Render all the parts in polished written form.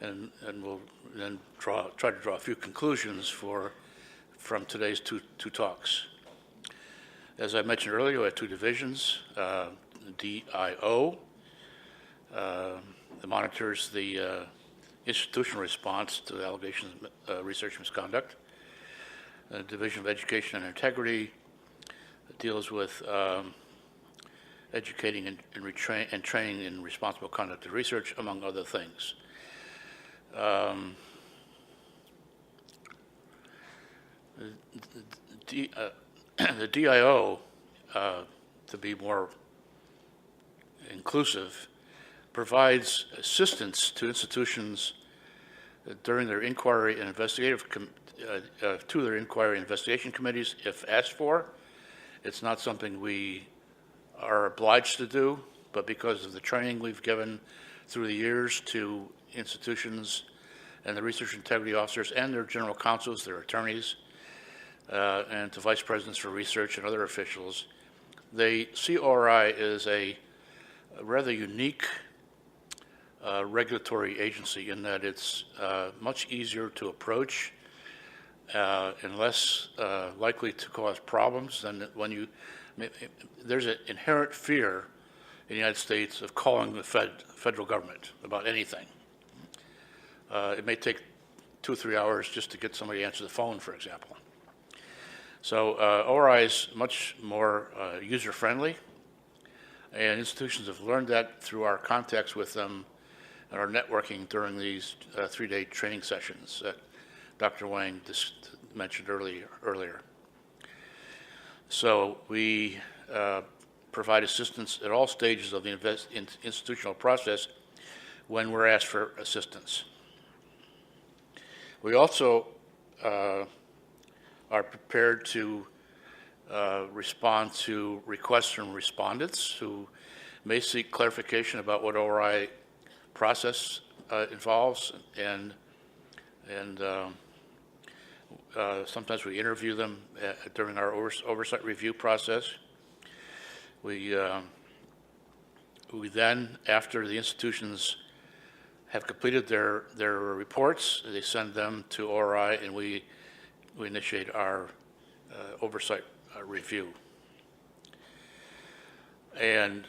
and we'll then try to draw a few conclusions from today's two talks. As I mentioned earlier, we have two divisions, DIO, that monitors the institutional response to the allegations of research misconduct. The Division of Education and Integrity deals with educating and training in responsible conduct of research, among other things. The DIO, to be more inclusive, provides assistance to institutions during their inquiry and to their inquiry and investigation committees if asked for. It's not something we are obliged to do, but because of the training we've given through the years to institutions and the research integrity officers and their general counsels, their attorneys, and to vice presidents for research and other officials, they see ORI as a rather unique regulatory agency in that it's much easier to approach and less likely to cause problems than when there's an inherent fear in the United States of calling the federal government about anything. It may take 2 or 3 hours just to get somebody to answer the phone, for example. So ORI is much more user-friendly, and institutions have learned that through our contacts with them and our networking during these 3-day training sessions that Dr. Wang just mentioned earlier. So we provide assistance at all stages of the institutional process when we're asked for assistance. We also are prepared to respond to requests from respondents who may seek clarification about what ORI process involves, and sometimes we interview them during our oversight review process. We then, after the institutions have completed their reports, they send them to ORI, and we initiate our oversight review. And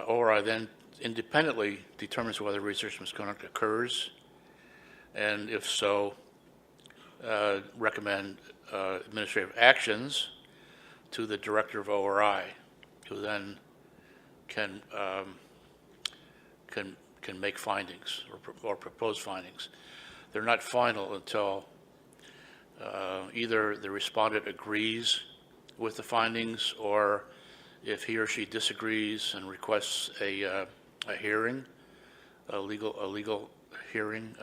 ORI then independently determines whether research misconduct occurs, and if so, recommend administrative actions to the director of ORI, who then can make findings or propose findings. They're not final until either the respondent agrees with the findings, or if he or she disagrees and requests a hearing, a legal hearing.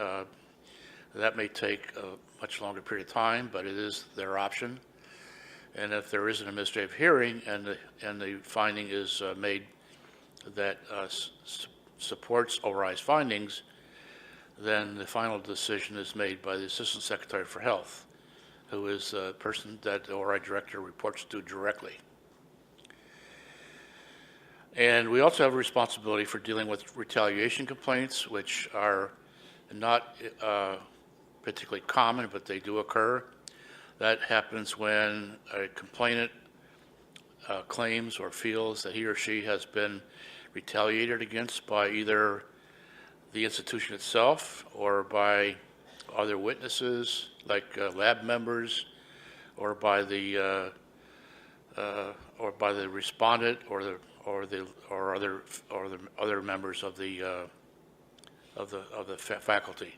That may take a much longer period of time, but it is their option. And if there is an administrative hearing and the finding is made that supports ORI's findings, then the final decision is made by the Assistant Secretary for Health, who is the person that the ORI director reports to directly. And we also have a responsibility for dealing with retaliation complaints, which are not particularly common, but they do occur. That happens when a complainant claims or feels that he or she has been retaliated against by either the institution itself or by other witnesses, like lab members, or by the respondent, or other members of the faculty.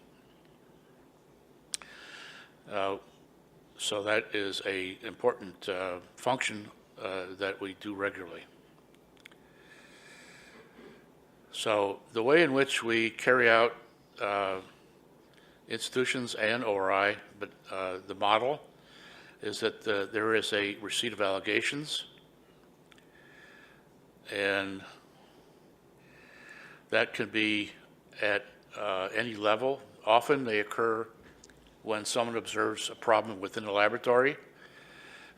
So that is an important function that we do regularly. So the way in which we carry out institutions and ORI, but the model is that there is a receipt of allegations, and that can be at any level. Often they occur when someone observes a problem within the laboratory,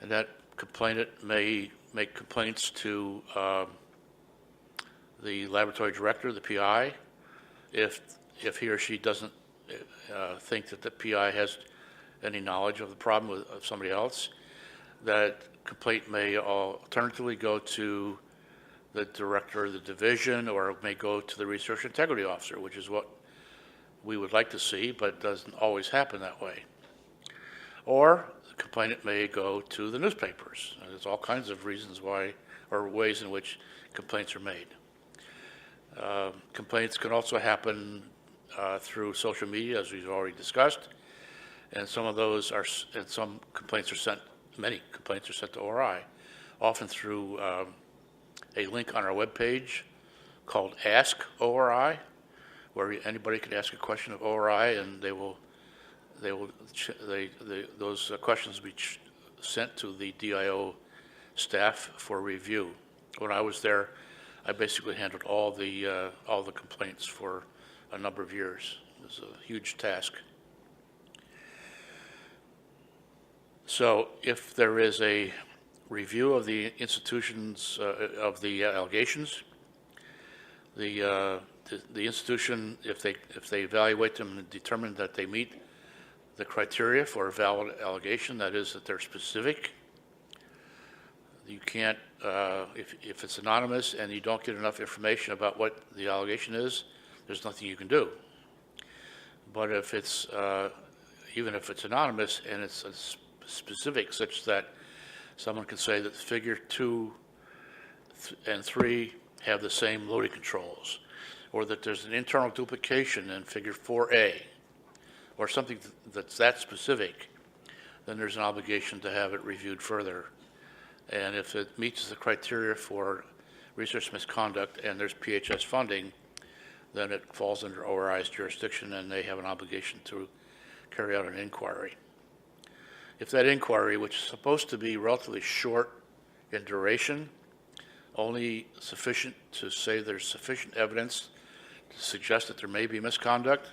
and that complainant may make complaints to the laboratory director, the PI. If he or she doesn't think that the PI has any knowledge of the problem of somebody else, that complaint may alternatively go to the director of the division, or it may go to the research integrity officer, which is what we would like to see, but it doesn't always happen that way. Or the complainant may go to the newspapers. There's all kinds of reasons why, or ways in which complaints are made. Complaints can also happen through social media, as we've already discussed, and some of those are, and some complaints are sent, many complaints are sent to ORI, often through a link on our webpage called Ask ORI, where anybody can ask a question of ORI, and those questions will be sent to the DIO staff for review. When I was there, I basically handled all the complaints for a number of years. It was a huge task. So if there is a review of the institutions of the allegations, the institution, if they evaluate them and determine that they meet the criteria for a valid allegation, that is, that they're specific, you can't, if it's anonymous and you don't get enough information about what the allegation is, there's nothing you can do. But if it's, even if it's anonymous and it's specific, such that someone can say that figure 2 and 3 have the same loading controls, or that there's an internal duplication in figure 4A, or something that's that specific, then there's an obligation to have it reviewed further. And if it meets the criteria for research misconduct and there's PHS funding, then it falls under ORI's jurisdiction and they have an obligation to carry out an inquiry. If that inquiry, which is supposed to be relatively short in duration, only sufficient to say there's sufficient evidence to suggest that there may be misconduct,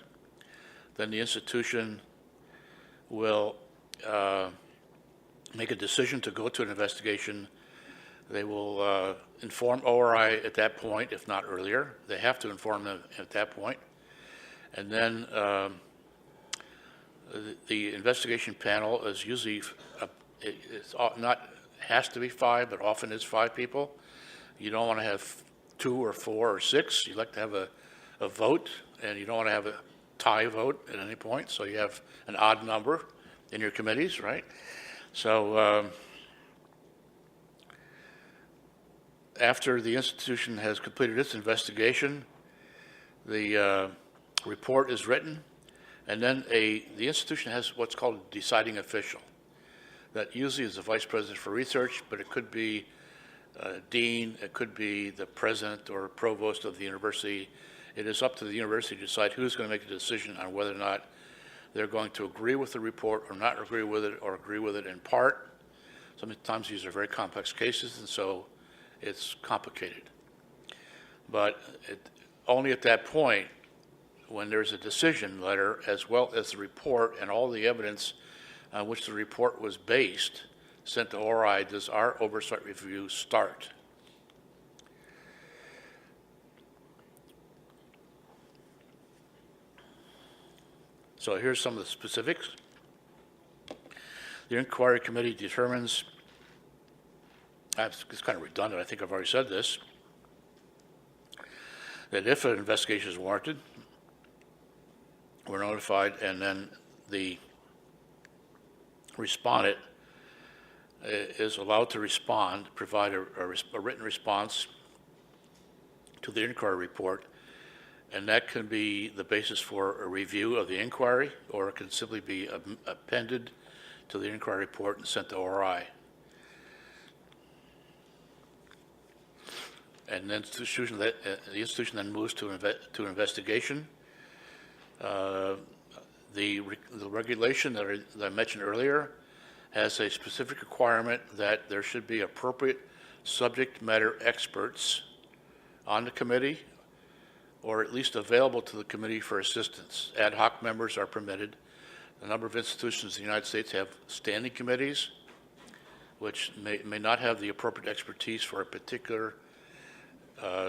then the institution will make a decision to go to an investigation. They will inform ORI at that point, if not earlier. They have to inform them at that point. And then the investigation panel is usually, has to be 5, but often is 5 people. You don't want to have 2 or 4 or 6. You like to have a vote, and you don't want to have a tie vote at any point, so you have an odd number in your committees, right? So after the institution has completed its investigation, the report is written, and then the institution has what's called a deciding official. That usually is the vice president for research, but it could be dean, it could be the president or provost of the university. It is up to the university to decide who's going to make a decision on whether or not they're going to agree with the report or not agree with it, or agree with it in part. Sometimes these are very complex cases, and so it's complicated. But only at that point, when there's a decision letter, as well as the report and all the evidence on which the report was based, sent to ORI, does our oversight review start. So here's some of the specifics. The inquiry committee determines, it's kind of redundant, I think I've already said this, that if an investigation is warranted, we're notified, and then the respondent is allowed to respond, provide a written response to the inquiry report, and that can be the basis for a review of the inquiry, or it can simply be appended to the inquiry report and sent to ORI. And then the institution then moves to investigation. The regulation that I mentioned earlier has a specific requirement that there should be appropriate subject matter experts on the committee, or at least available to the committee for assistance. Ad hoc members are permitted. A number of institutions in the United States have standing committees, which may not have the appropriate expertise for a particular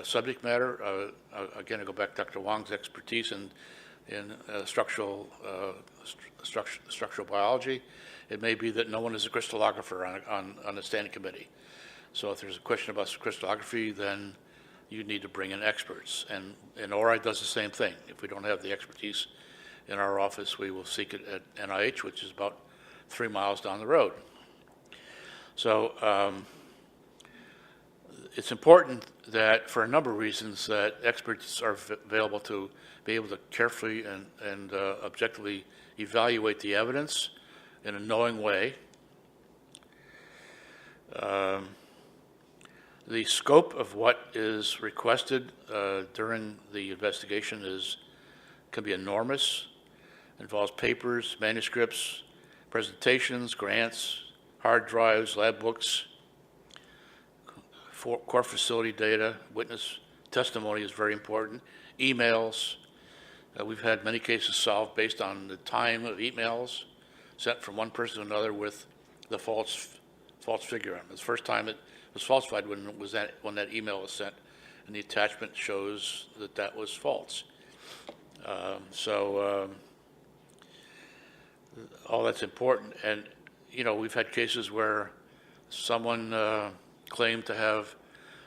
subject matter. Again, I go back to Dr. Wong's expertise in in structural biology. It may be that no one is a crystallographer on the standing committee. So if there's a question about crystallography, then you need to bring in experts. And ORI does the same thing. If we don't have the expertise in our office, we will seek it at NIH, which is about 3 miles down the road. So it's important that, for a number of reasons, that experts are available to be able to carefully and objectively evaluate the evidence in a knowing way. The scope of what is requested during the investigation can be enormous. It involves papers, manuscripts, presentations, grants, hard drives, lab books, core facility data, witness testimony is very important, emails. We've had many cases solved based on the time of emails sent from one person to another with the false figure on it. The first time it was falsified when that email was sent, and the attachment shows that was false. All that's important. And we've had cases where someone claimed to have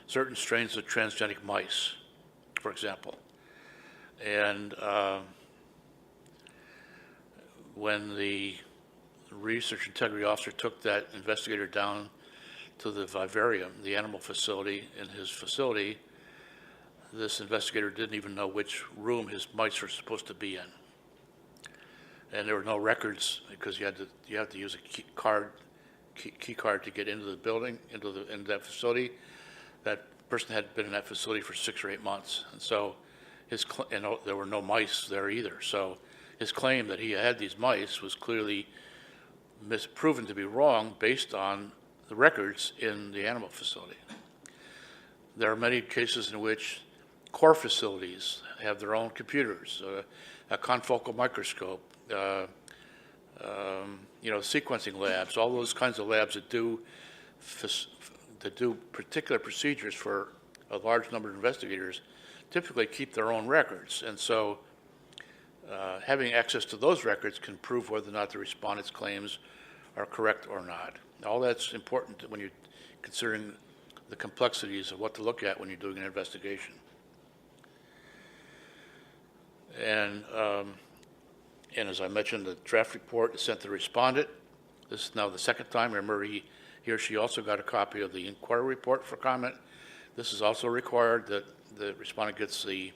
certain strains of transgenic mice, for example. And when the research integrity officer took that investigator down to the vivarium, the animal facility in his facility, this investigator didn't even know which room his mice were supposed to be in. And there were no records because you have to use a key card to get into the building, into that facility. That person had been in that facility for 6 or 8 months, and so there were no mice there either. So his claim that he had these mice was clearly proven to be wrong based on the records in the animal facility. There are many cases in which core facilities have their own computers, a confocal microscope, sequencing labs, all those kinds of labs that do particular procedures for a large number of investigators typically keep their own records. And so having access to those records can prove whether or not the respondent's claims are correct or not. All that's important when you're considering the complexities of what to look at when you're doing an investigation. And as I mentioned, the draft report is sent to the respondent. This is now the second time. Remember, he or she also got a copy of the inquiry report for comment. This is also required that the respondent gets a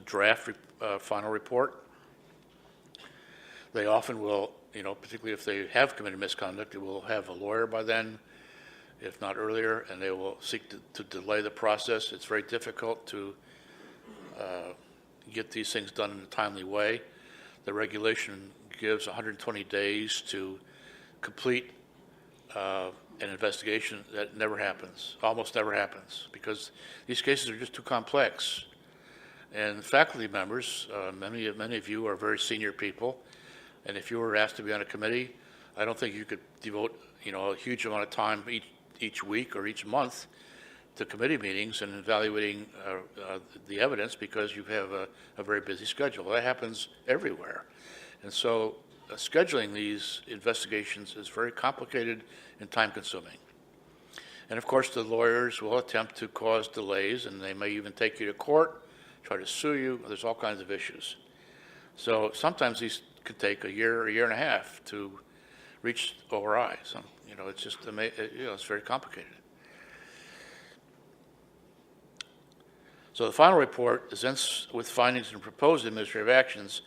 draft final report. They often will, particularly if they have committed misconduct, they will have a lawyer by then, if not earlier, and they will seek to delay the process. It's very difficult to get these things done in a timely way. The regulation gives 120 days to complete an investigation. That never happens, almost never happens, because these cases are just too complex. And faculty members, many of you are very senior people, and if you were asked to be on a committee, I don't think you could devote a huge amount of time each week or each month to committee meetings and evaluating the evidence, because you have a very busy schedule. That happens everywhere. And so scheduling these investigations is very complicated and time-consuming. And of course, the lawyers will attempt to cause delays, and they may even take you to court, try to sue you. There's all kinds of issues. So sometimes these could take a year and a half to reach ORI. So, it's just, it's very complicated. So the final report is then, with findings and proposed administrative actions,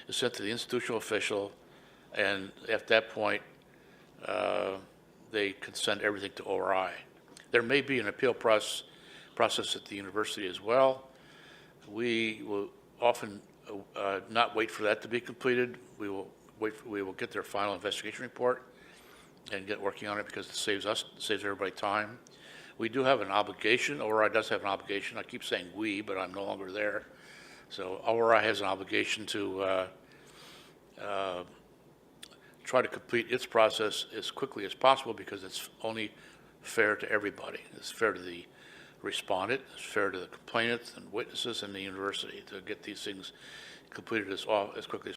is sent to the institutional official, and at that point, they can send everything to ORI. There may be an appeal process at the university as well. We will often not wait for that to be completed. We will get their final investigation report and get working on it, because it saves everybody time. We do have an obligation. ORI does have an obligation. I keep saying we, but I'm no longer there. So ORI has an obligation to try to complete its process as quickly as possible, because it's only fair to everybody. It's fair to the respondent, it's fair to the complainant and witnesses and the university to get these things completed as quickly as